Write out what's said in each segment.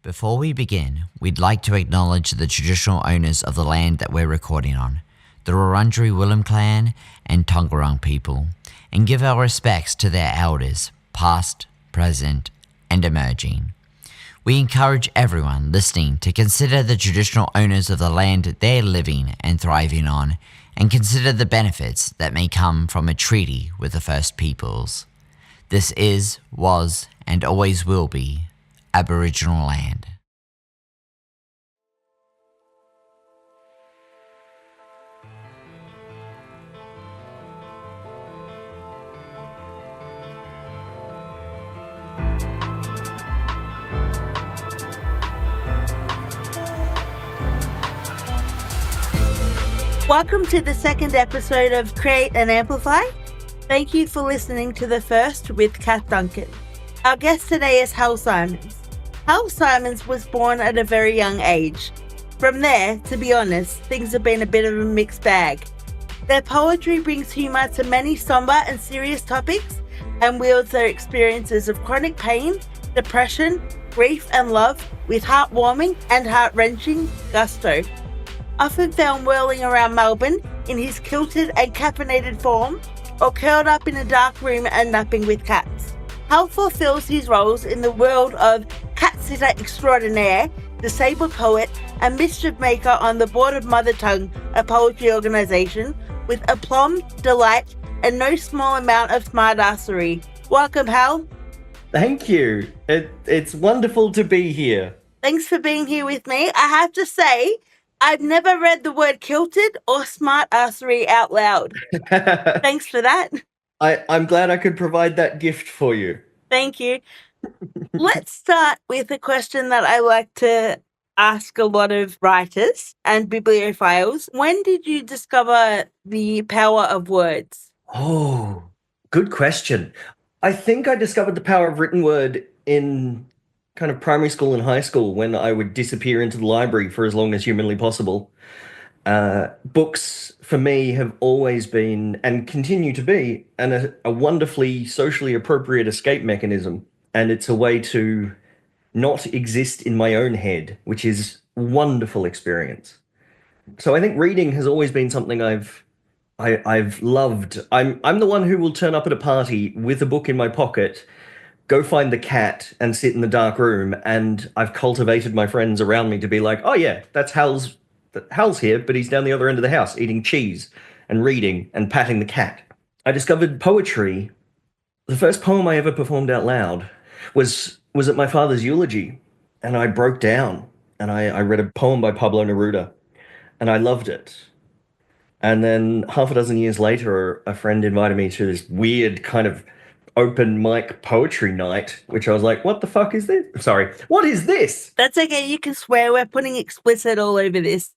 Before we begin, we'd like to acknowledge the traditional owners of the land that we're recording on, the Wurundjeri Willem clan and Tongarong people, and give our respects to their elders, past, present, and emerging. We encourage everyone listening to consider the traditional owners of the land they're living and thriving on, and consider the benefits that may come from a treaty with the First Peoples. This is, was, and always will be Aboriginal land. Welcome to the second episode of Create and Amplify. Thank you for listening to the first with Kath Duncan. Our guest today is Hal Simons. Hal Simons was born at a very young age. From there, to be honest, things have been a bit of a mixed bag. Their poetry brings humour to many sombre and serious topics and wields their experiences of chronic pain, depression, grief and love with heartwarming and heart-wrenching gusto. Often found whirling around Melbourne in his kilted and caffeinated form or curled up in a dark room and napping with cats. Hal fulfills his roles in the world of cat sitter extraordinaire, disabled poet and mischief maker on the board of Mother Tongue, a poetry organisation, with aplomb, delight and no small amount of smart-arsery. Welcome, Hal. Thank you. It's wonderful to be here. Thanks for being here with me. I have to say, I've never read the word kilted or smart-arsery out loud. Thanks for that. I'm glad I could provide that gift for you. Thank you. Let's start with a question that I like to ask a lot of writers and bibliophiles. When did you discover the power of words? Oh, good question. I think I discovered the power of written word in kind of primary school and high school when I would disappear into the library for as long as humanly possible. Books, for me, have always been, and continue to be, a wonderfully socially appropriate escape mechanism. And it's a way to not exist in my own head, which is a wonderful experience. So I think reading has always been something I've loved. I'm the one who will turn up at a party with a book in my pocket, go find the cat and sit in the dark room, and I've cultivated my friends around me to be like, oh yeah, that's Hal's here, but he's down the other end of the house eating cheese and reading and patting the cat. I discovered poetry. The first poem I ever performed out loud was at my father's eulogy, and I broke down and I read a poem by Pablo Neruda, and I loved it. And then half a dozen years later, a friend invited me to this weird kind of open mic poetry night, which I was like, what the fuck is this? Sorry, what is this? That's okay, you can swear. We're putting explicit all over this.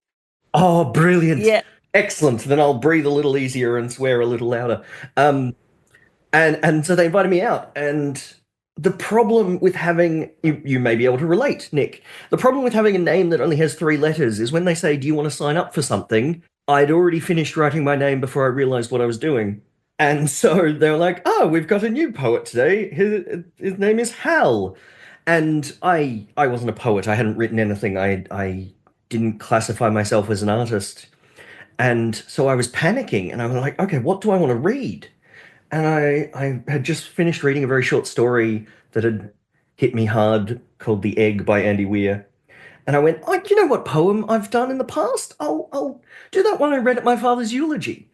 Oh, brilliant. Yeah. Excellent. Then I'll breathe a little easier and swear a little louder. And so they invited me out. And the problem with having, you may be able to relate, Nick. The problem with having a name that only has 3 letters is when they say, do you want to sign up for something? I'd already finished writing my name before I realized what I was doing. And so they were like, oh, we've got a new poet today. His name is Hal. And I wasn't a poet. I hadn't written anything. I didn't classify myself as an artist. And so I was panicking, and I was like, okay, what do I want to read? And I had just finished reading a very short story that had hit me hard called The Egg by Andy Weir. And I went, oh, do you know what poem I've done in the past? I'll do that one I read at my father's eulogy.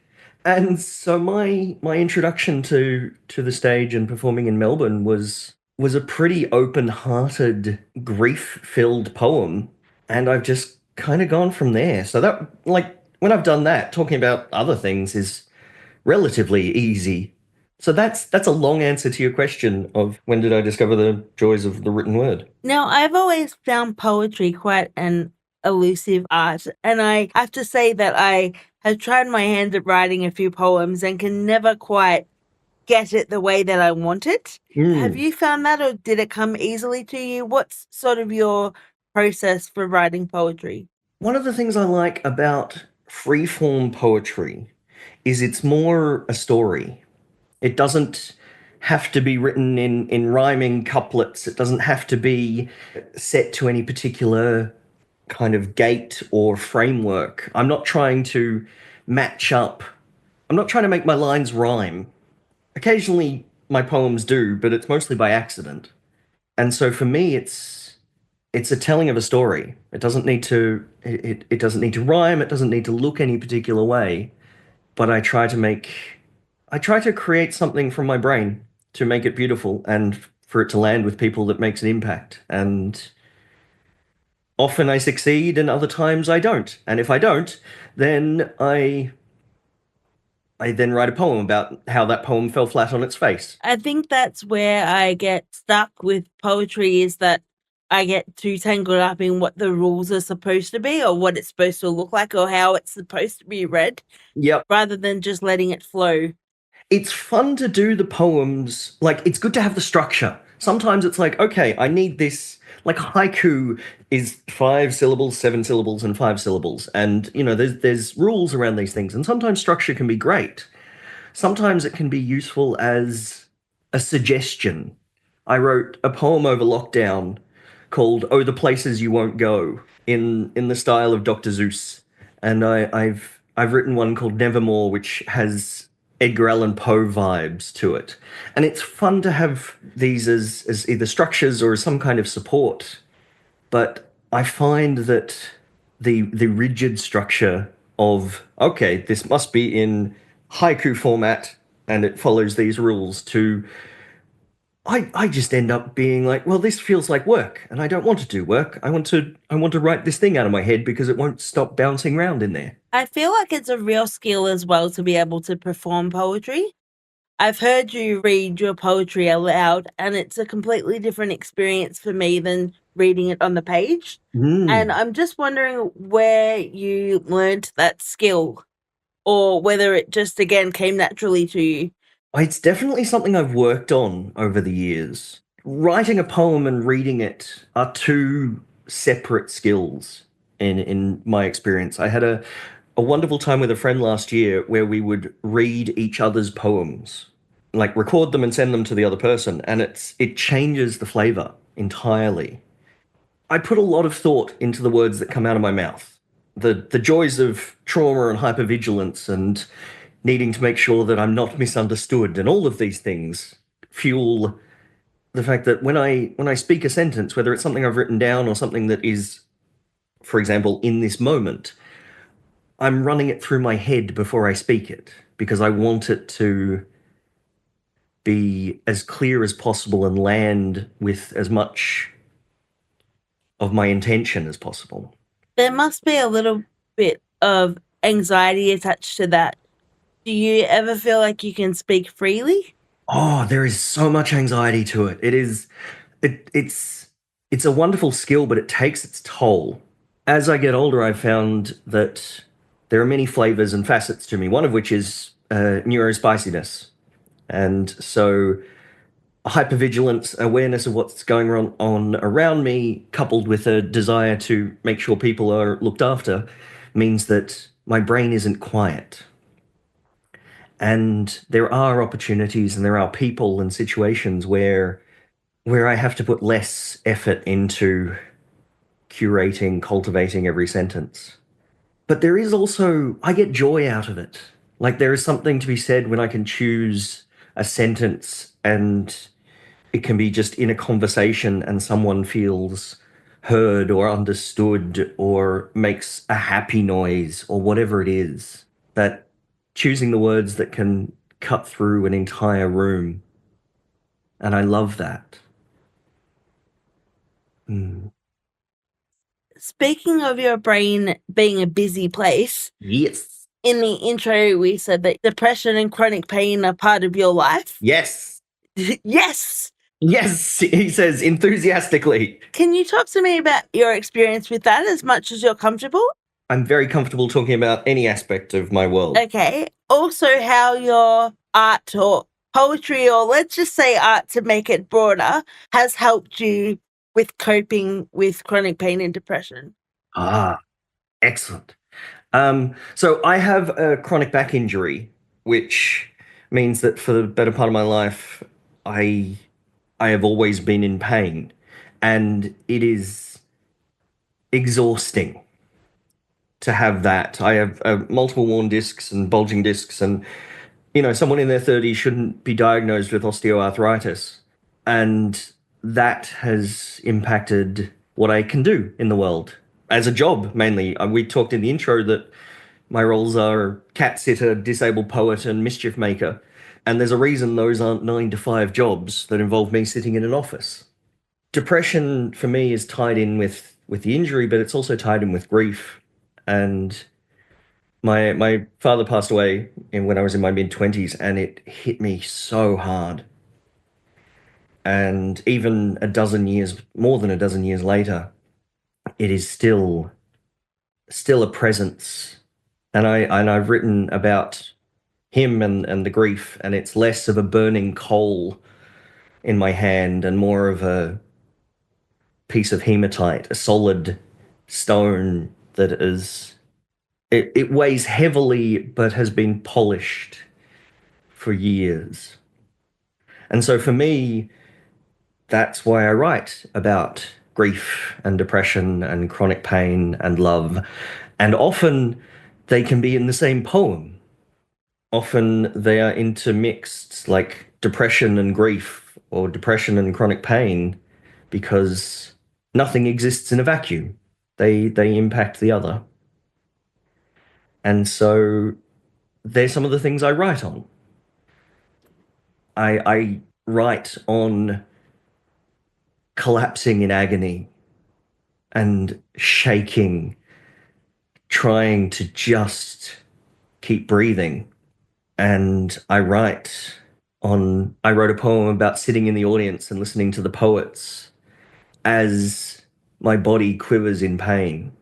And so my introduction to the stage and performing in Melbourne was a pretty open-hearted, grief-filled poem, and I've just kind of gone from there. So that, like, when I've done that, talking about other things is relatively easy. So that's a long answer to your question of when did I discover the joys of the written word. Now, I've always found poetry quite an elusive art, and I have to say that I have tried my hand at writing a few poems and can never quite get it the way that I want it. Have you found that, or did it come easily to you? What's sort of your process for writing poetry? One of the things I like about free-form poetry is it's more a story. It doesn't have to be written in rhyming couplets. It doesn't have to be set to any particular kind of gate or framework. I'm not trying to match up. I'm not trying to make my lines rhyme. Occasionally my poems do, but it's mostly by accident. And so for me it's a telling of a story. It doesn't need to it doesn't need to rhyme, it doesn't need to look any particular way, but I try to create something from my brain to make it beautiful and for it to land with people that makes an impact. And often I succeed and other times I don't. And if I don't, then I then write a poem about how that poem fell flat on its face. I think that's where I get stuck with poetry, is that I get too tangled up in what the rules are supposed to be or what it's supposed to look like or how it's supposed to be read, Yep. rather than just letting it flow. It's fun to do the poems. Like, it's good to have the structure. Sometimes it's like, okay, I need this. Like, haiku is 5 syllables, 7 syllables, and 5 syllables. And, you know, there's rules around these things. And sometimes structure can be great. Sometimes it can be useful as a suggestion. I wrote a poem over lockdown called "Oh, the Places You Won't Go" in the style of Dr. Seuss, and I've written one called "Nevermore," which has Edgar Allan Poe vibes to it, and it's fun to have these as either structures or as some kind of support. But I find that the rigid structure of, okay, this must be in haiku format and it follows these rules, to I just end up being like, well, this feels like work and I don't want to do work. I want to write this thing out of my head because it won't stop bouncing around in there. I feel like it's a real skill as well to be able to perform poetry. I've heard you read your poetry aloud, and it's a completely different experience for me than reading it on the page. And I'm just wondering where you learned that skill, or whether it just, again, came naturally to you. It's definitely something I've worked on over the years. Writing a poem and reading it are two separate skills in my experience. I had a wonderful time with a friend last year where we would read each other's poems, like record them and send them to the other person, and it changes the flavor entirely. I put a lot of thought into the words that come out of my mouth. The joys of trauma and hypervigilance and needing to make sure that I'm not misunderstood, and all of these things fuel the fact that when I speak a sentence, whether it's something I've written down or something that is, for example, in this moment, I'm running it through my head before I speak it because I want it to be as clear as possible and land with as much of my intention as possible. There must be a little bit of anxiety attached to that. Do you ever feel like you can speak freely? Oh, there is so much anxiety to it. It's a wonderful skill, but it takes its toll. As I get older, I've found that there are many flavors and facets to me, one of which is neurospiciness. And so hypervigilance, awareness of what's going on around me, coupled with a desire to make sure people are looked after, means that my brain isn't quiet. And there are opportunities and there are people and situations where I have to put less effort into curating, cultivating every sentence. But there is also, I get joy out of it. Like, there is something to be said when I can choose a sentence and it can be just in a conversation and someone feels heard or understood or makes a happy noise or whatever it is. That choosing the words that can cut through an entire room. And I love that. Speaking of your brain being a busy place, Yes. in the intro we said that depression and chronic pain are part of your life. Yes. Yes! Yes, he says enthusiastically. Can you talk to me about your experience with that as much as you're comfortable? I'm very comfortable talking about any aspect of my world. Okay. Also, how your art or poetry, or let's just say art to make it broader, has helped you with coping with chronic pain and depression. Excellent. So I have a chronic back injury, which means that for the better part of my life, I have always been in pain, and it is exhausting to have that. I have multiple worn discs and bulging discs, and someone in their 30s shouldn't be diagnosed with osteoarthritis, and that has impacted what I can do in the world as a job mainly. We talked in the intro that my roles are cat sitter, disabled poet, and mischief maker. And there's a reason those aren't 9 to 5 jobs that involve me sitting in an office. Depression for me is tied in with the injury, but it's also tied in with grief. And my father passed away when I was in my mid-20s, and it hit me so hard. And even more than a dozen years later, it is still a presence. And I've written about him and the grief, and it's less of a burning coal in my hand and more of a piece of hematite, a solid stone that is it weighs heavily but has been polished for years. And so for me, that's why I write about grief and depression and chronic pain and love. And often they can be in the same poem. Often they are intermixed, like depression and grief or depression and chronic pain, because nothing exists in a vacuum. They impact the other. And so they're some of the things I write on. I write on collapsing in agony and shaking, trying to just keep breathing. And I wrote a poem about sitting in the audience and listening to the poets as my body quivers in pain.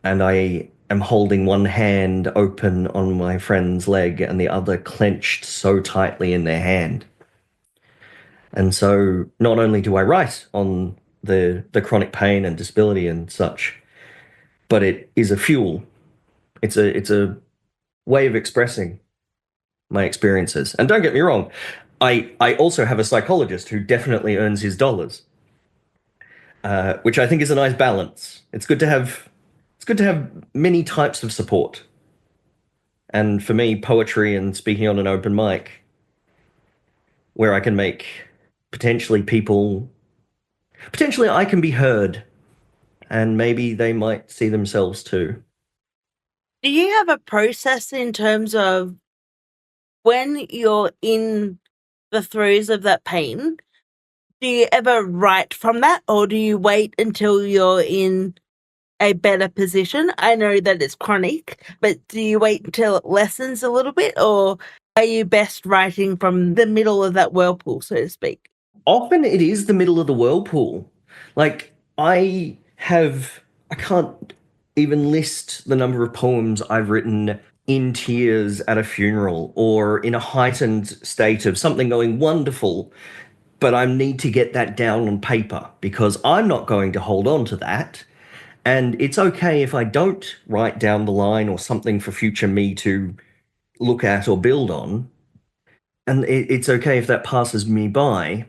And I am holding one hand open on my friend's leg and the other clenched so tightly in their hand. And so not only do I write on the chronic pain and disability and such, but it is a fuel. It's a way of expressing my experiences. And don't get me wrong, I also have a psychologist who definitely earns his dollars, which I think is a nice balance. It's good to have many types of support. And for me, poetry and speaking on an open mic, where I can make potentially I can be heard, and maybe they might see themselves too. Do you have a process in terms of when you're in the throes of that pain? Do you ever write from that, or do you wait until you're in a better position? I know that it's chronic, but do you wait until it lessens a little bit, or are you best writing from the middle of that whirlpool, so to speak? Often it is the middle of the whirlpool. Like I can't even list the number of poems I've written in tears at a funeral or in a heightened state of something going wonderful, but I need to get that down on paper because I'm not going to hold on to that. And it's okay if I don't write down the line or something for future me to look at or build on. And it's okay if that passes me by,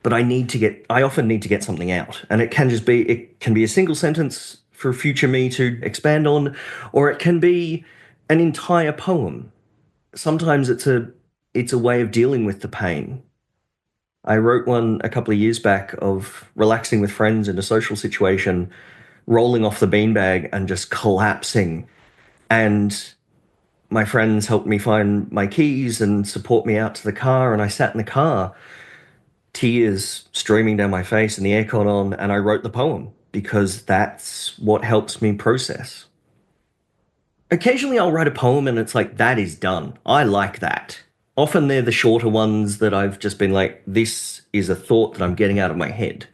but I often need to get something out. And it can be a single sentence for future me to expand on, or it can be an entire poem. Sometimes it's a way of dealing with the pain. I wrote one a couple of years back of relaxing with friends in a social situation, rolling off the beanbag and just collapsing. And my friends helped me find my keys and support me out to the car. And I sat in the car, tears streaming down my face and the aircon on, and I wrote the poem because that's what helps me process. Occasionally I'll write a poem and it's like, that is done. I like that. Often they're the shorter ones that I've just been like, this is a thought that I'm getting out of my head.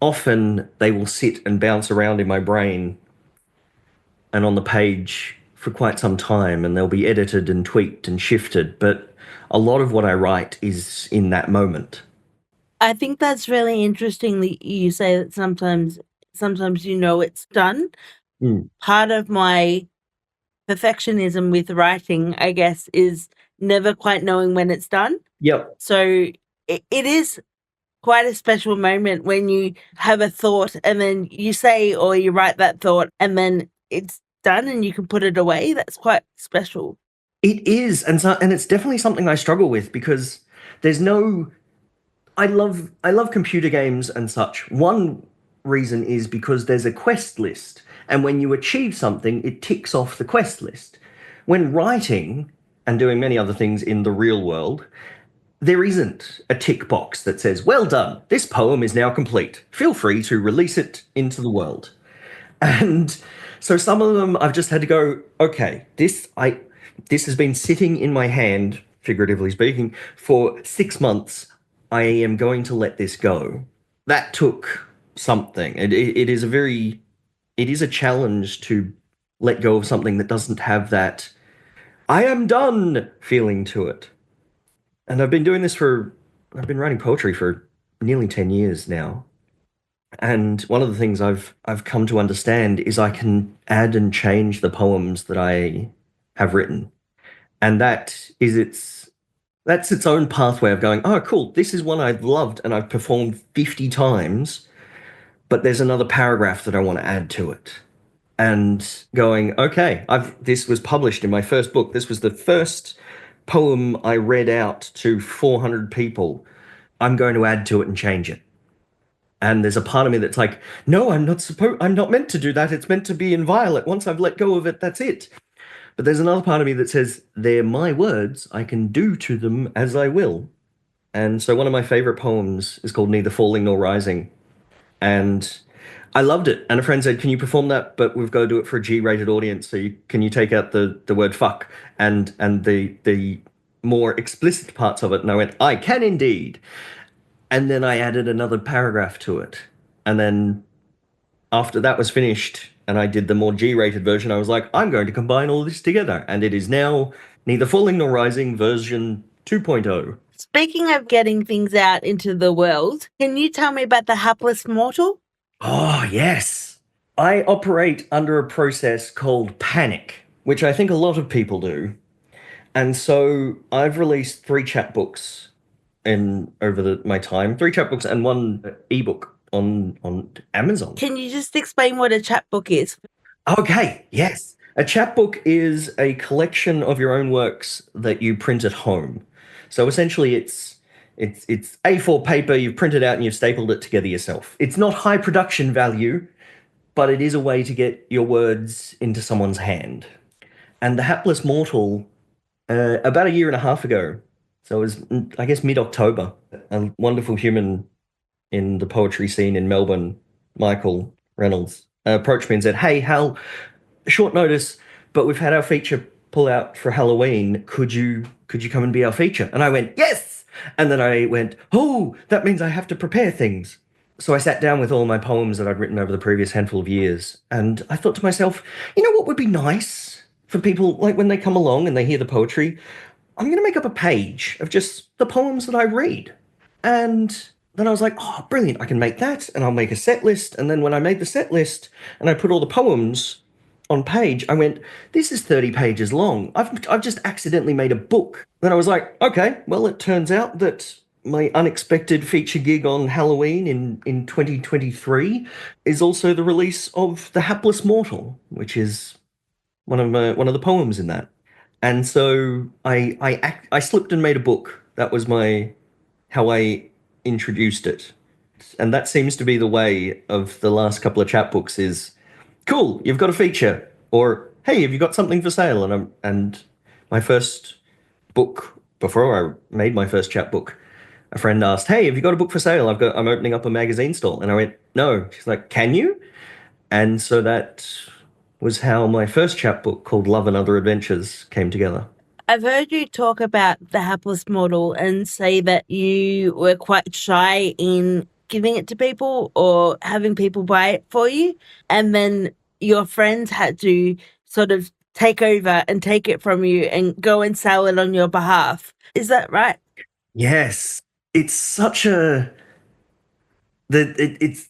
Often they will sit and bounce around in my brain and on the page for quite some time, and they'll be edited and tweaked and shifted, but a lot of what I write is in that moment. I think that's really interesting that you say that sometimes it's done. Part of my perfectionism with writing, I guess, is never quite knowing when it's done. Yep. So it is quite a special moment when you have a thought and then you say or you write that thought and then it's done and you can put it away. That's quite special. It is, and it's definitely something I struggle with because there's no. I love computer games and such. One reason is because there's a quest list, and when you achieve something, it ticks off the quest list. When writing and doing many other things in the real world, there isn't a tick box that says, "Well done, this poem is now complete. Feel free to release it into the world." And so some of them I've just had to go, okay, this has been sitting in my hand, figuratively speaking, for 6 months. I am going to let this go. That took something. It is a challenge to let go of something that doesn't have that I am done feeling to it. And I've been writing poetry for nearly 10 years now. And one of the things I've come to understand is I can add and change the poems that I have written. And that's its own pathway of going, oh cool, this is one I've loved and I've performed 50 times, but there's another paragraph that I want to add to it. And going, okay, this was published in my first book. This was the first poem I read out to 400 people. I'm going to add to it and change it. And there's a part of me that's like, no, I'm not meant to do that. It's meant to be inviolate. Once I've let go of it, that's it. But there's another part of me that says, they're my words. I can do to them as I will. And so one of my favorite poems is called Neither Falling Nor Rising. And I loved it. And a friend said, can you perform that? But we've got to do it for a G-rated audience. So can you take out the word fuck and the more explicit parts of it? And I went, I can indeed. And then I added another paragraph to it. And then after that was finished and I did the more G-rated version, I was like, I'm going to combine all this together. And it is now Neither Falling Nor Rising version 2.0. Speaking of getting things out into the world, can you tell me about the Hapless Mortal? Oh, yes. I operate under a process called panic, which I think a lot of people do. And so I've released 3 chapbooks over my time, 3 chapbooks and 1 ebook on Amazon. Can you just explain what a chapbook is? Okay, yes. A chapbook is a collection of your own works that you print at home. So essentially it's A4 paper, you've printed out and you've stapled it together yourself. It's not high production value, but it is a way to get your words into someone's hand. And the Hapless Mortal, about a year and a half ago, so it was, I guess, mid-October, a wonderful human in the poetry scene in Melbourne, Michael Reynolds, approached me and said, hey, Hal, short notice, but we've had our feature pull out for Halloween. Could you come and be our feature? And I went, yes! And then I went, oh, that means I have to prepare things. So I sat down with all my poems that I'd written over the previous handful of years, and I thought to myself, you know what would be nice for people, like when they come along and they hear the poetry, I'm going to make up a page of just the poems that I read. And then I was like, oh, brilliant, I can make that, and I'll make a set list. And then when I made the set list and I put all the poems on page, I went, this is 30 pages long. I've just accidentally made a book. Then I was like, okay, well, it turns out that my unexpected feature gig on Halloween in 2023 is also the release of The Hapless Mortal, which is one of the poems in that. And so I slipped and made a book. That was how I introduced it. And that seems to be the way of the last couple of chapbooks is, cool, you've got a feature, or hey, have you got something for sale? And my first book, before I made my first chapbook, a friend asked, hey, have you got a book for sale? I'm opening up a magazine stall. And I went, no. She's like, can you? And so that was how my first chapbook called Love and Other Adventures came together. I've heard you talk about the Hapless Mortal and say that you were quite shy in giving it to people or having people buy it for you. And then your friends had to sort of take over and take it from you and go and sell it on your behalf. Is that right? Yes. It's such a... It's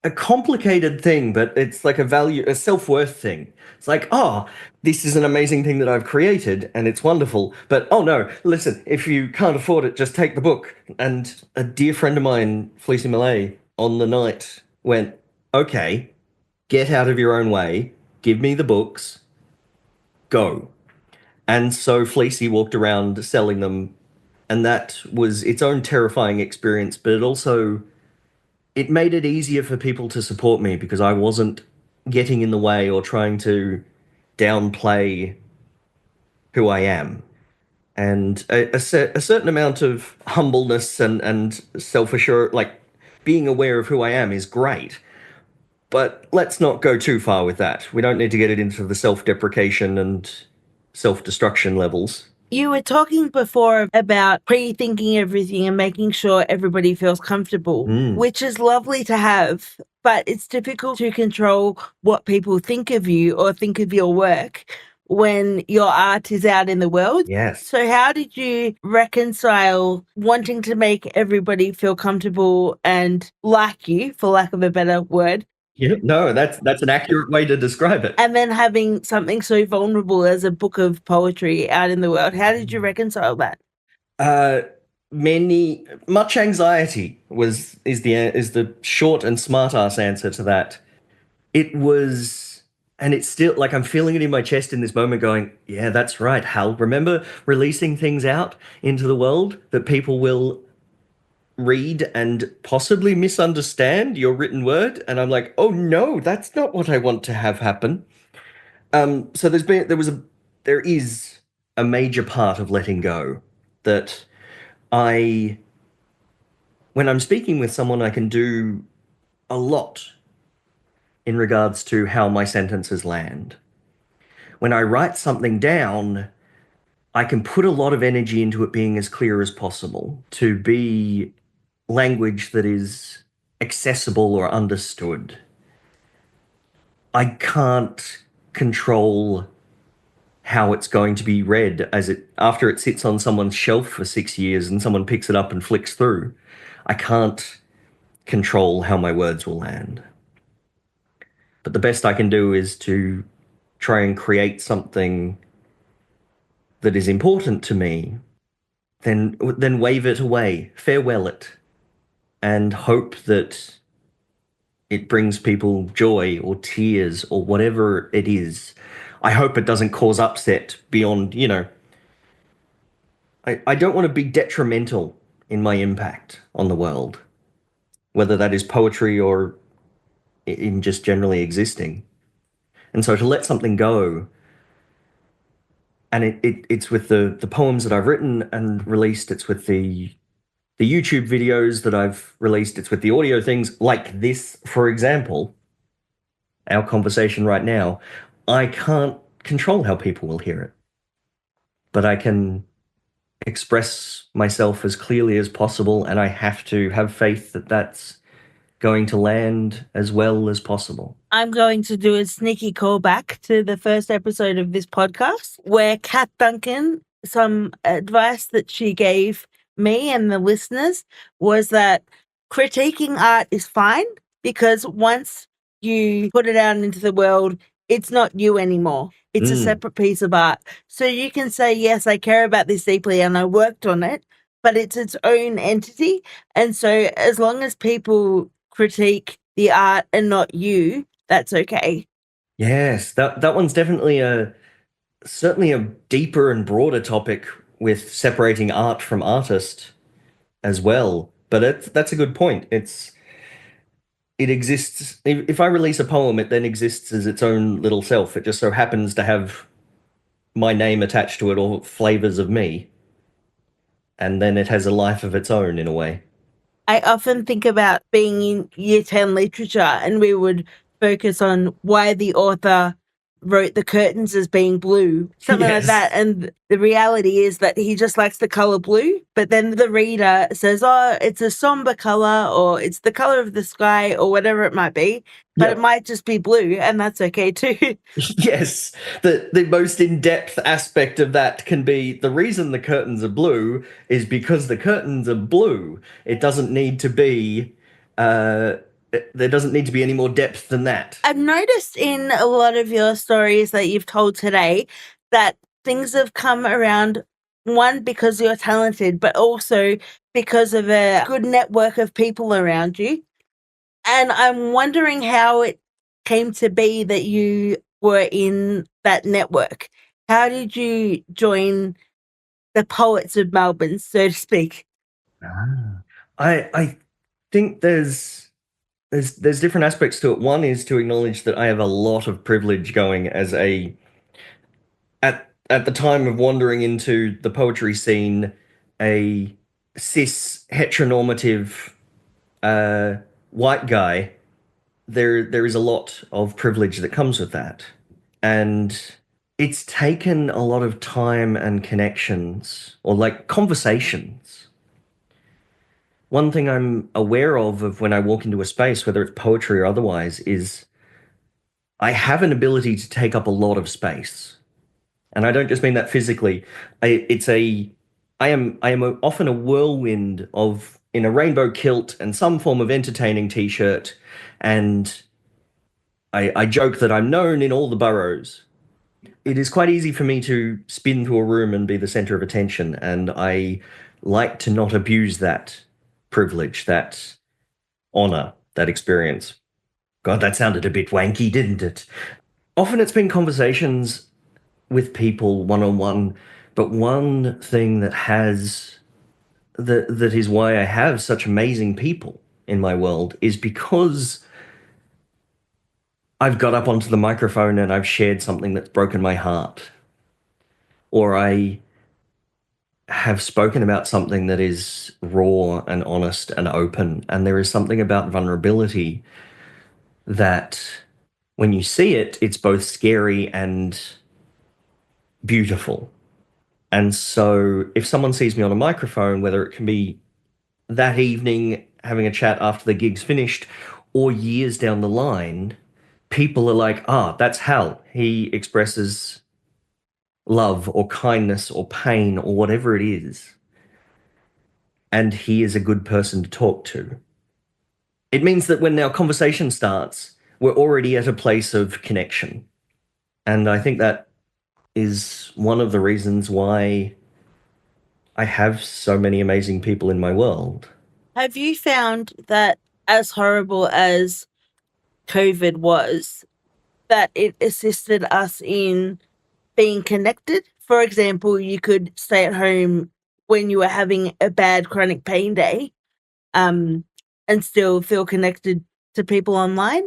a complicated thing, but it's like a self-worth thing. It's like, oh, this is an amazing thing that I've created and it's wonderful. But oh no, listen, if you can't afford it, just take the book. And a dear friend of mine, Felicia Millay, on the night went, okay, get out of your own way, give me the books, go. And so Fleecy walked around selling them, and that was its own terrifying experience, but it made it easier for people to support me because I wasn't getting in the way or trying to downplay who I am. And a certain amount of humbleness and self-assurance, like being aware of who I am, is great. But let's not go too far with that. We don't need to get it into the self-deprecation and self-destruction levels. You were talking before about pre-thinking everything and making sure everybody feels comfortable, which is lovely to have, but it's difficult to control what people think of you or think of your work when your art is out in the world. Yes. So how did you reconcile wanting to make everybody feel comfortable and like you, for lack of a better word, Yeah, no, that's an accurate way to describe it. and then having something so vulnerable as a book of poetry out in the world? How did you reconcile that? Much anxiety is the short and smart ass answer to that. It was, and it's still like I'm feeling it in my chest in this moment, going, yeah, that's right, Hal. Remember releasing things out into the world that people will read and possibly misunderstand your written word, and I'm like, oh no, that's not what I want to have happen. So there is a major part of letting go that I, when I'm speaking with someone, I can do a lot in regards to how my sentences land. When I write something down, I can put a lot of energy into it being as clear as possible, to be language that is accessible or understood. I can't control how it's going to be read after it sits on someone's shelf for 6 years and someone picks it up and flicks through. I can't control how my words will land. But the best I can do is to try and create something that is important to me, then wave it away, farewell it, and hope that it brings people joy or tears or whatever it is. I hope it doesn't cause upset beyond, I don't want to be detrimental in my impact on the world, whether that is poetry or in just generally existing. And so to let something go, and it's with the poems that I've written and released, it's with the YouTube videos that I've released, it's with the audio things like this, for example, our conversation right now. I can't control how people will hear it, but I can express myself as clearly as possible, and I have to have faith that that's going to land as well as possible. I'm going to do a sneaky callback to the first episode of this podcast where Kat Duncan, some advice that she gave me and the listeners was that critiquing art is fine because once you put it out into the world, it's not you anymore. It's a separate piece of art. So you can say, yes, I care about this deeply and I worked on it, but it's its own entity. And so as long as people critique the art and not you, that's okay. Yes, that one's definitely certainly a deeper and broader topic with separating art from artist as well. But that's a good point. It exists. If I release a poem, it then exists as its own little self. It just so happens to have my name attached to it or flavors of me. And then it has a life of its own in a way. I often think about being in year 10 literature and we would focus on why the author wrote the curtains as being blue, something like that. And the reality is that he just likes the color blue. But then the reader says, oh, it's a somber color or it's the color of the sky or whatever it might be. But it might just be blue and that's okay too. Yes. The most in-depth aspect of that can be the reason the curtains are blue is because the curtains are blue. It doesn't need to be there doesn't need to be any more depth than that. I've noticed in a lot of your stories that you've told today that things have come around, one, because you're talented, but also because of a good network of people around you. And I'm wondering how it came to be that you were in that network. How did you join the poets of Melbourne, so to speak? I think there's different aspects to it. One is to acknowledge that I have a lot of privilege going as a at the time of wandering into the poetry scene, a cis heteronormative white guy. There is a lot of privilege that comes with that, and it's taken a lot of time and connections or like conversations. One thing I'm aware of when I walk into a space, whether it's poetry or otherwise, is I have an ability to take up a lot of space. And I don't just mean that physically. I am often a whirlwind of in a rainbow kilt and some form of entertaining t-shirt, and I joke that I'm known in all the boroughs. It is quite easy for me to spin through a room and be the center of attention, and I like to not abuse that privilege, that honor, that experience. God, that sounded a bit wanky, didn't it? Often it's been conversations with people one on one, but one thing that is why I have such amazing people in my world is because I've got up onto the microphone and I've shared something that's broken my heart, or I have spoken about something that is raw and honest and open, and there is something about vulnerability that when you see it, it's both scary and beautiful. And so if someone sees me on a microphone, whether it can be that evening having a chat after the gig's finished or years down the line, people are like, ah, that's Hal. He expresses love or kindness or pain or whatever it is. And he is a good person to talk to. It means that when our conversation starts, we're already at a place of connection. And I think that is one of the reasons why I have so many amazing people in my world. Have you found that, as horrible as COVID was, that it assisted us in being connected? For example, you could stay at home when you were having a bad chronic pain day, and still feel connected to people online?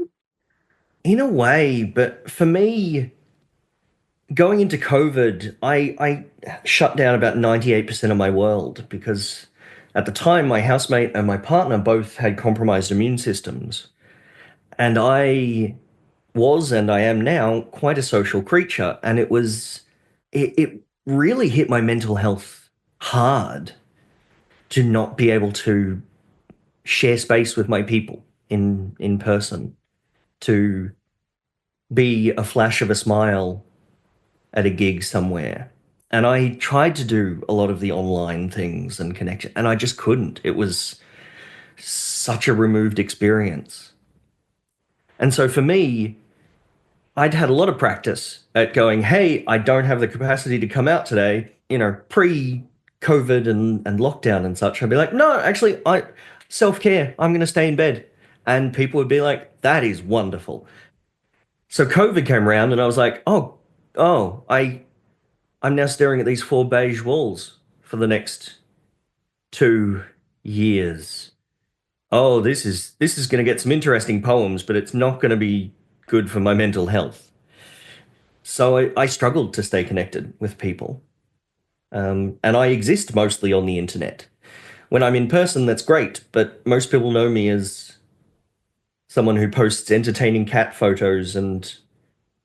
In a way, but for me, going into COVID, I shut down about 98% of my world because at the time, my housemate and my partner both had compromised immune systems. And I was, and I am now, quite a social creature. And it really hit my mental health hard to not be able to share space with my people in person, to be a flash of a smile at a gig somewhere. And I tried to do a lot of the online things and connection, and I just couldn't. It was such a removed experience. And so for me, I'd had a lot of practice at going, hey, I don't have the capacity to come out today, pre COVID and lockdown and such. I'd be like, no, actually, I self care, I'm going to stay in bed. And people would be like, that is wonderful. So COVID came around and I was like, I'm now staring at these four beige walls for the next 2 years. Oh, this is going to get some interesting poems, but it's not going to be good for my mental health. So I struggled to stay connected with people. And I exist mostly on the internet. When I'm in person, that's great, but most people know me as someone who posts entertaining cat photos and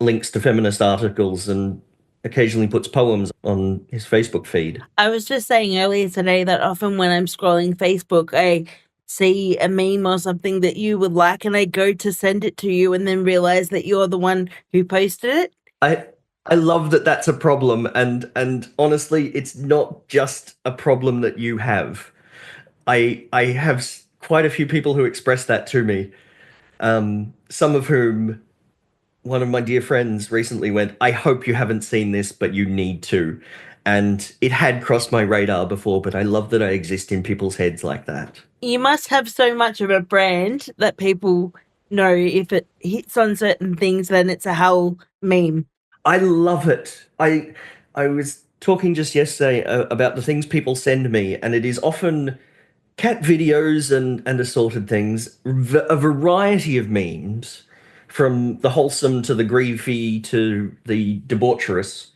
links to feminist articles and occasionally puts poems on his Facebook feed. I was just saying earlier today that often when I'm scrolling Facebook, I see a meme or something that you would like, and I go to send it to you and then realize that you're the one who posted it. I love that that's a problem, and honestly, it's not just a problem that you have. I have quite a few people who express that to me. Some of whom, one of my dear friends recently went, I hope you haven't seen this, but you need to. And it had crossed my radar before, but I love that I exist in people's heads like that. You must have so much of a brand that people know if it hits on certain things, then it's a Hal meme. I love it. I was talking just yesterday about the things people send me, and it is often cat videos and assorted things, a variety of memes, from the wholesome to the griefy to the debaucherous.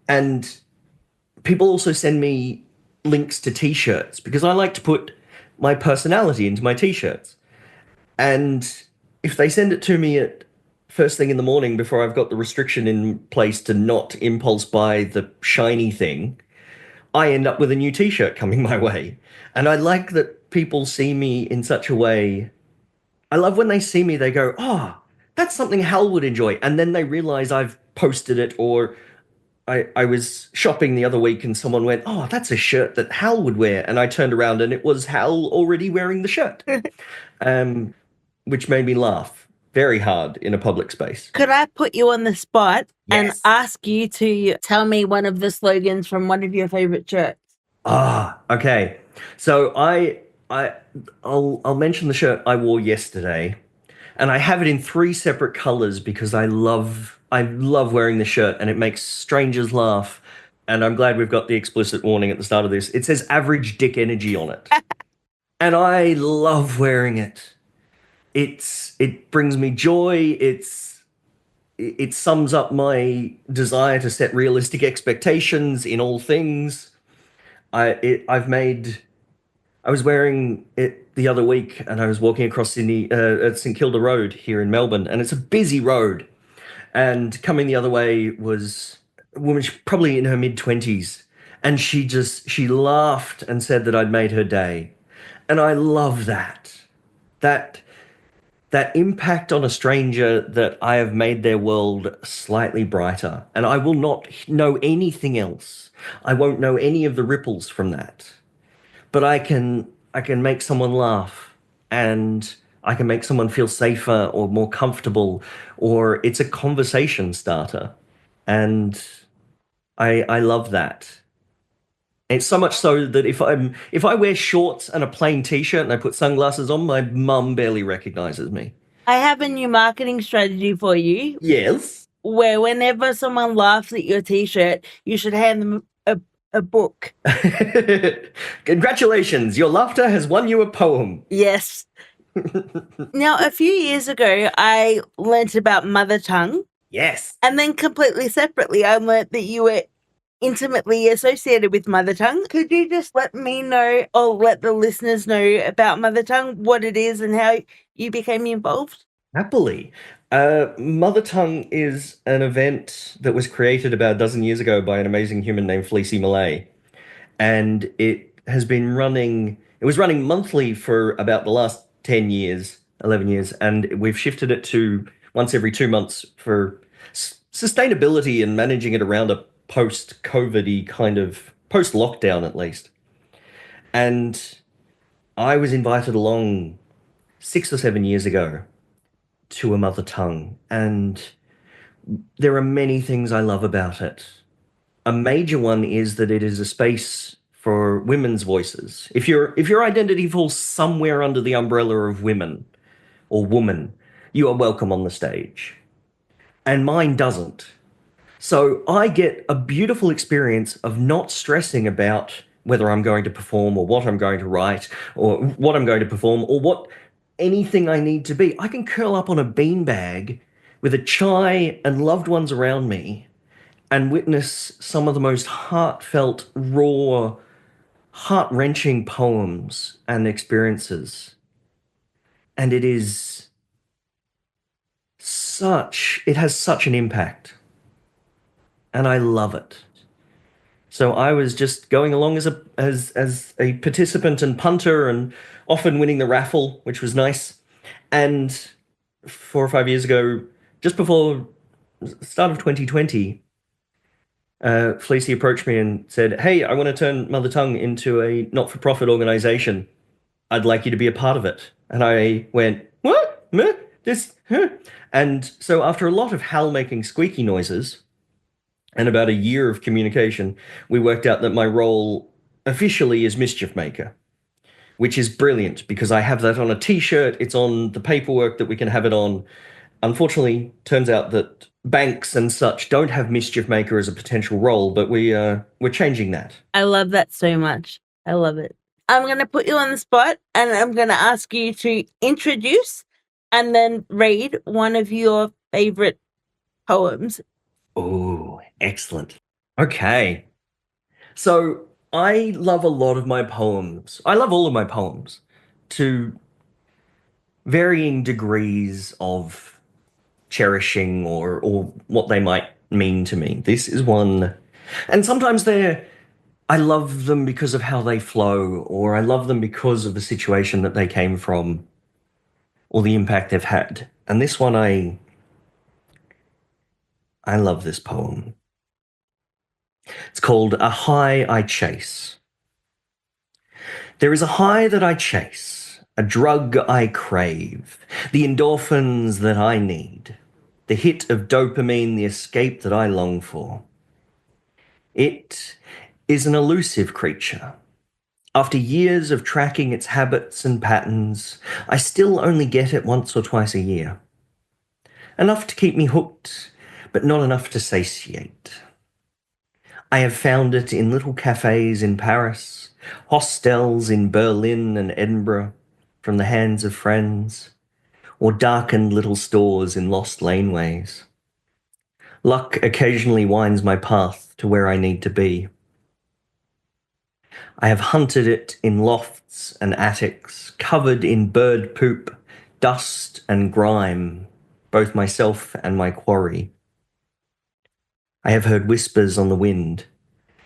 And people also send me links to t-shirts because I like to put my personality into my t-shirts. And if they send it to me at first thing in the morning before I've got the restriction in place to not impulse buy the shiny thing, I end up with a new t-shirt coming my way. And I like that people see me in such a way. I love when they see me, they go, oh, that's something Hal would enjoy. And then they realize I've posted it, or I was shopping the other week and someone went, oh, that's a shirt that Hal would wear. And I turned around and it was Hal already wearing the shirt, which made me laugh very hard in a public space. Could I put you on the spot and Yes. ask you to tell me one of the slogans from one of your favorite shirts? Okay. So I'll mention the shirt I wore yesterday, and I have it in 3 separate colors because I love wearing the shirt and it makes strangers laugh. And I'm glad we've got the explicit warning at the start of this. It says average dick energy on it. And I love wearing it. It brings me joy. It sums up my desire to set realistic expectations in all things. I was wearing it the other week, and I was walking across St Kilda Road here in Melbourne, and it's a busy road. And coming the other way was a woman probably in her mid-20s, and she laughed and said that I'd made her day, and I love that. That impact on a stranger, that I have made their world slightly brighter, and I will not know anything else. I won't know any of the ripples from that, but I can make someone laugh, and I can make someone feel safer or more comfortable, or it's a conversation starter, and I love that. It's so much so that if I wear shorts and a plain t-shirt and I put sunglasses on, my mum barely recognizes me. I have a new marketing strategy for you, Yes. where whenever someone laughs at your t-shirt, you should hand them a book. Congratulations, your laughter has won you a poem. Yes. Now, a few years ago, I learnt about mother tongue, Yes. and then completely separately, I learnt that you were intimately associated with mother tongue. Could you just let me know, or let the listeners know about mother tongue, what it is and how you became involved? Happily. Mother Tongue is an event that was created about a dozen years ago by an amazing human named Fleecy Malay. And it was running monthly for about the last 10 years, 11 years. And we've shifted it to once every 2 months for sustainability and managing it around a post-COVID-y kind of, post-lockdown at least. And I was invited along 6 or 7 years ago to a mother tongue, and there are many things I love about it. A major one is that it is a space for women's voices. If your identity falls somewhere under the umbrella of women or woman, you are welcome on the stage. And mine doesn't. So I get a beautiful experience of not stressing about whether I'm going to perform or what I'm going to write or what I'm going to perform or what anything I need to be. I can curl up on a beanbag with a chai and loved ones around me and witness some of the most heartfelt, raw, heart-wrenching poems and experiences. And it has such an impact. And I love it. So I was just going along as a participant and punter, and often winning the raffle, which was nice. And 4 or 5 years ago, just before the start of 2020, Fleecy approached me and said, "Hey, I want to turn Mother Tongue into a not-for-profit organization. I'd like you to be a part of it." And I went, "What? Meh? This, huh? And so after a lot of Hal making squeaky noises and about a year of communication, we worked out that my role officially is mischief maker, which is brilliant because I have that on a t-shirt. It's on the paperwork that we can have it on. Unfortunately, turns out that banks and such don't have mischief maker as a potential role, but we're changing that. I love that so much. I love it. I'm going to put you on the spot and I'm going to ask you to introduce and then read one of your favorite poems. Oh, excellent. Okay. So I love a lot of my poems. I love all of my poems to varying degrees of cherishing or what they might mean to me. This is one, and sometimes I love them because of how they flow, or I love them because of the situation that they came from, or the impact they've had. And this one, I love this poem. It's called A High I Chase. There is a high that I chase, a drug I crave, the endorphins that I need, the hit of dopamine, the escape that I long for. It is an elusive creature. After years of tracking its habits and patterns, I still only get it once or twice a year. Enough to keep me hooked, but not enough to satiate. I have found it in little cafes in Paris, hostels in Berlin and Edinburgh, from the hands of friends, or darkened little stores in lost laneways. Luck occasionally winds my path to where I need to be. I have hunted it in lofts and attics, covered in bird poop, dust and grime, both myself and my quarry. I have heard whispers on the wind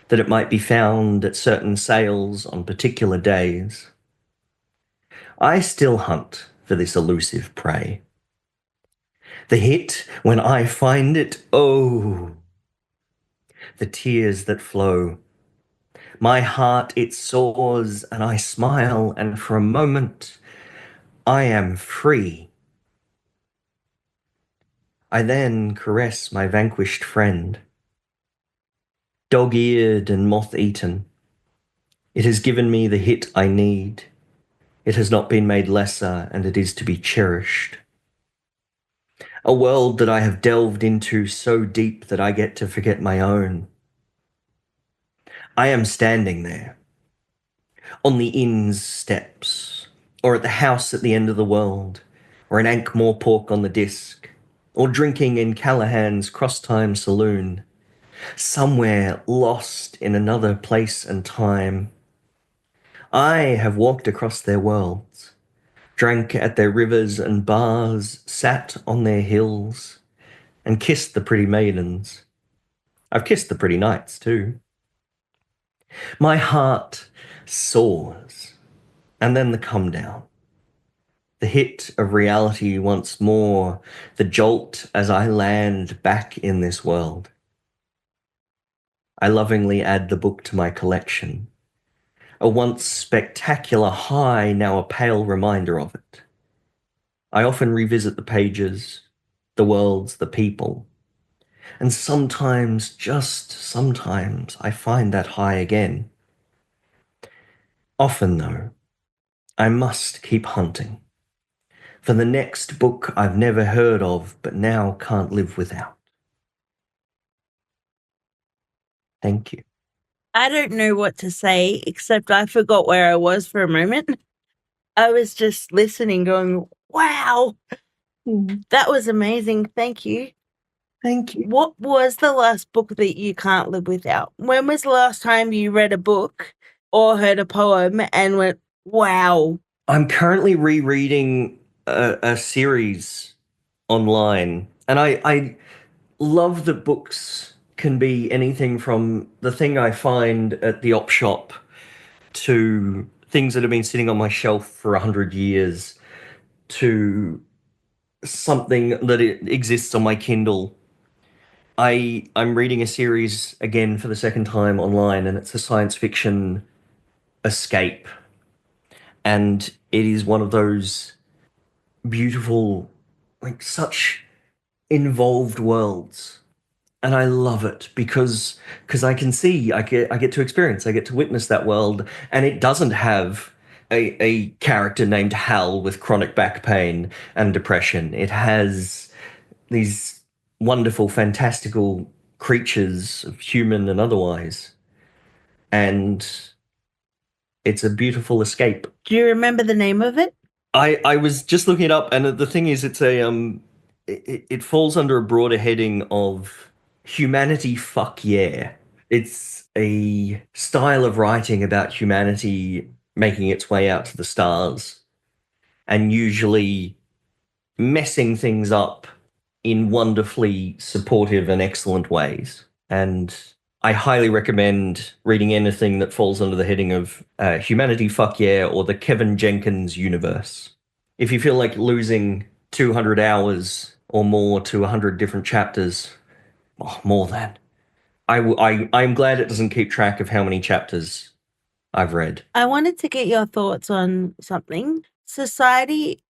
that it might be found at certain sales on particular days. I still hunt for this elusive prey. The hit, when I find it, oh, the tears that flow. My heart, it soars, and I smile, and for a moment, I am free. I then caress my vanquished friend. Dog-eared and moth-eaten, it has given me the hit I need. It has not been made lesser, and it is to be cherished. A world that I have delved into so deep that I get to forget my own. I am standing there, on the inn's steps, or at the house at the end of the world, or an Ankh-More pork on the disc, or drinking in Callahan's Cross-Time Saloon, somewhere lost in another place and time. I have walked across their worlds, drank at their rivers and bars, sat on their hills, and kissed the pretty maidens. I've kissed the pretty knights too. My heart soars, and then the come down. The hit of reality once more, the jolt as I land back in this world. I lovingly add the book to my collection, a once spectacular high, now a pale reminder of it. I often revisit the pages, the worlds, the people, and sometimes, just sometimes, I find that high again. Often, though, I must keep hunting for the next book I've never heard of but now can't live without. Thank you. I don't know what to say, except I forgot where I was for a moment. I was just listening, going, wow, that was amazing. Thank you. Thank you. What was the last book that you can't live without? When was the last time you read a book or heard a poem and went, wow? I'm currently rereading a series online, and I love that books can be anything from the thing I find at the op shop to things that have been sitting on my shelf for 100 years to something that it exists on my Kindle. I'm reading a series again for the second time online, and it's a science fiction escape. And it is one of those beautiful like such involved worlds. And I love it because I can see, I get to experience, I get to witness that world, and it doesn't have a character named Hal with chronic back pain and depression. It has these wonderful, fantastical creatures, human and otherwise, and it's a beautiful escape. Do you remember the name of it? I was just looking it up, and the thing is, it's a it falls under a broader heading of humanity. Fuck yeah! It's a style of writing about humanity making its way out to the stars, and usually messing things up in wonderfully supportive and excellent ways. And I highly recommend reading anything that falls under the heading of Humanity Fuck Yeah or the Kevin Jenkins universe. If you feel like losing 200 hours or more to 100 different chapters, more than, I'm glad it doesn't keep track of how many chapters I've read. I wanted to get your thoughts on something. Society,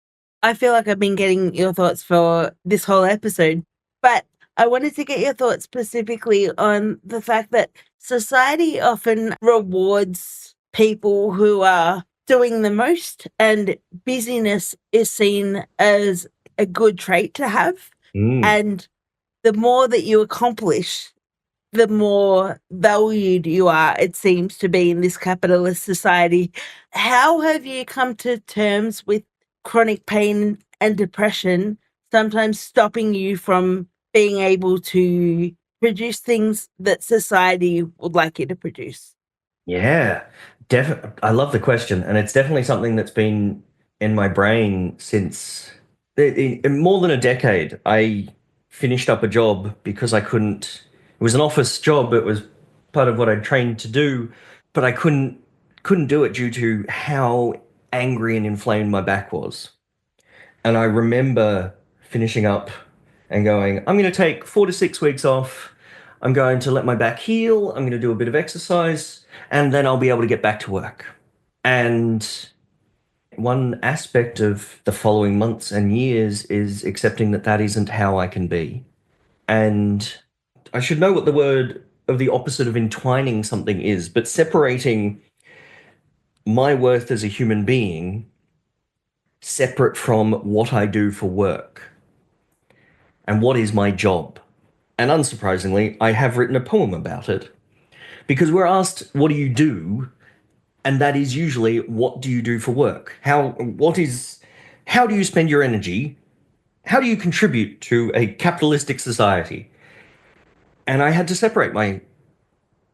I feel like I've been getting your thoughts for this whole episode, but I wanted to get your thoughts specifically on the fact that society often rewards people who are doing the most, and busyness is seen as a good trait to have. And the more that you accomplish, the more valued you are, it seems to be in this capitalist society. How have you come to terms with chronic pain and depression sometimes stopping you from being able to produce things that society would like you to produce? Yeah, definitely. I love the question, and it's definitely something that's been in my brain since in more than a decade. I finished up a job because I couldn't. It was an office job. It was part of what I'd trained to do, but I couldn't do it due to how angry and inflamed my back was. And I remember finishing up and going, I'm going to take 4 to 6 weeks off. I'm going to let my back heal. I'm going to do a bit of exercise, and then I'll be able to get back to work. And one aspect of the following months and years is accepting that that isn't how I can be. And I should know what the word of the opposite of entwining something is, but separating my worth as a human being separate from what I do for work and what is my job. And unsurprisingly, I have written a poem about it because we're asked, what do you do? And that is usually, what do you do for work? How do you spend your energy? How do you contribute to a capitalistic society? And I had to separate my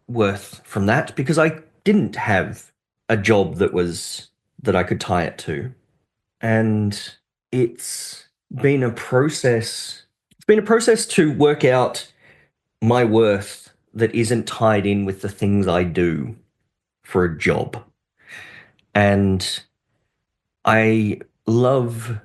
worth from that because I didn't have a job that I could tie it to. And it's been a process. It's been a process to work out my worth that isn't tied in with the things I do for a job. And I love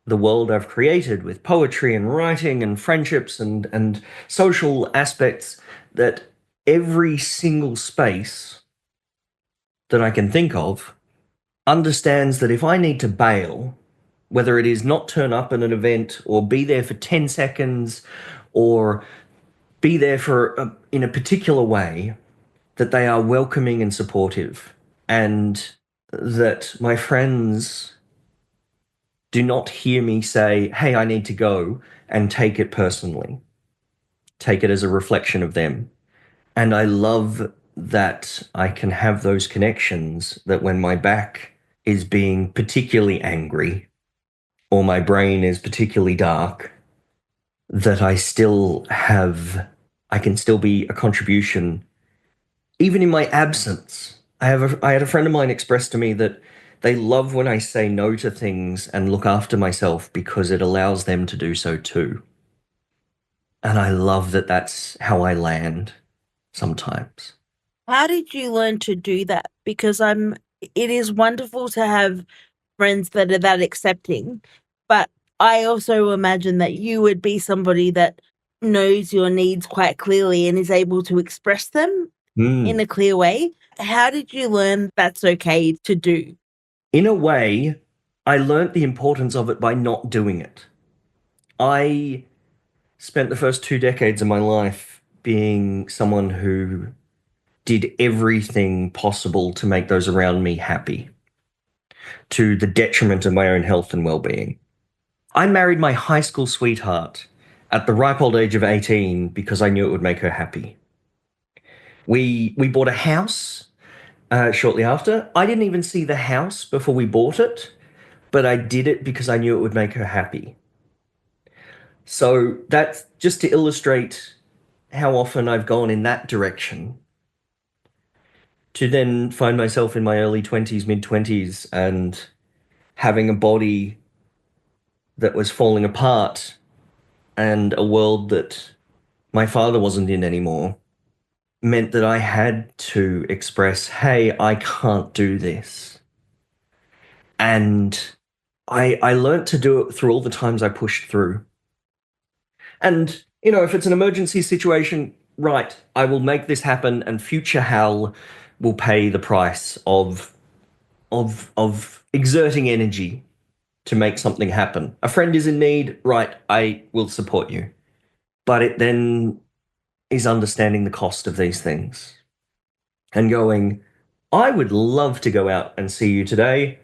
the world I've created with poetry and writing and friendships and social aspects, that every single space that I can think of understands that if I need to bail, whether it is not turn up at an event or be there for 10 seconds or be there in a particular way, that they are welcoming and supportive, and that my friends do not hear me say, hey, I need to go, and take it personally, take it as a reflection of them. And I love that I can have those connections, that when my back is being particularly angry or my brain is particularly dark, that I can still be a contribution, even in my absence. I had a friend of mine express to me that they love when I say no to things and look after myself because it allows them to do so too. And I love that that's how I land sometimes. How did you learn to do that? Because it is wonderful to have friends that are that accepting, but I also imagine that you would be somebody that knows your needs quite clearly and is able to express them in a clear way. How did you learn that's okay to do? In a way, I learnt the importance of it by not doing it. I spent the first 2 decades of my life being someone who did everything possible to make those around me happy, to the detriment of my own health and well-being. I married my high school sweetheart at the ripe old age of 18 because I knew it would make her happy. We bought a house shortly after. I didn't even see the house before we bought it, but I did it because I knew it would make her happy. So that's just to illustrate how often I've gone in that direction, to then find myself in my early 20s, mid 20s, and having a body that was falling apart and a world that my father wasn't in anymore, meant that I had to express, hey, I can't do this. And I learned to do it through all the times I pushed through. And, if it's an emergency situation, right, I will make this happen, and future Hal will pay the price of exerting energy to make something happen. A friend is in need, right, I will support you. But it then is understanding the cost of these things and going, I would love to go out and see you today,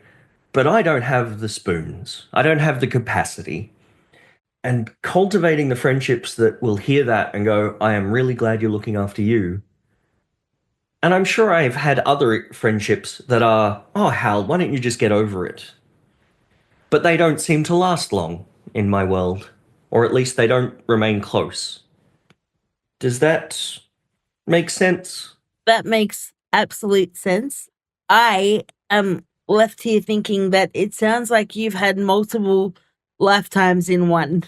but I don't have the spoons. I don't have the capacity. And cultivating the friendships that will hear that and go, I am really glad you're looking after you. And I'm sure I've had other friendships that are, oh, Hal, why don't you just get over it? But they don't seem to last long in my world, or at least they don't remain close. Does that make sense? That makes absolute sense. I am left here thinking that it sounds like you've had multiple lifetimes in one.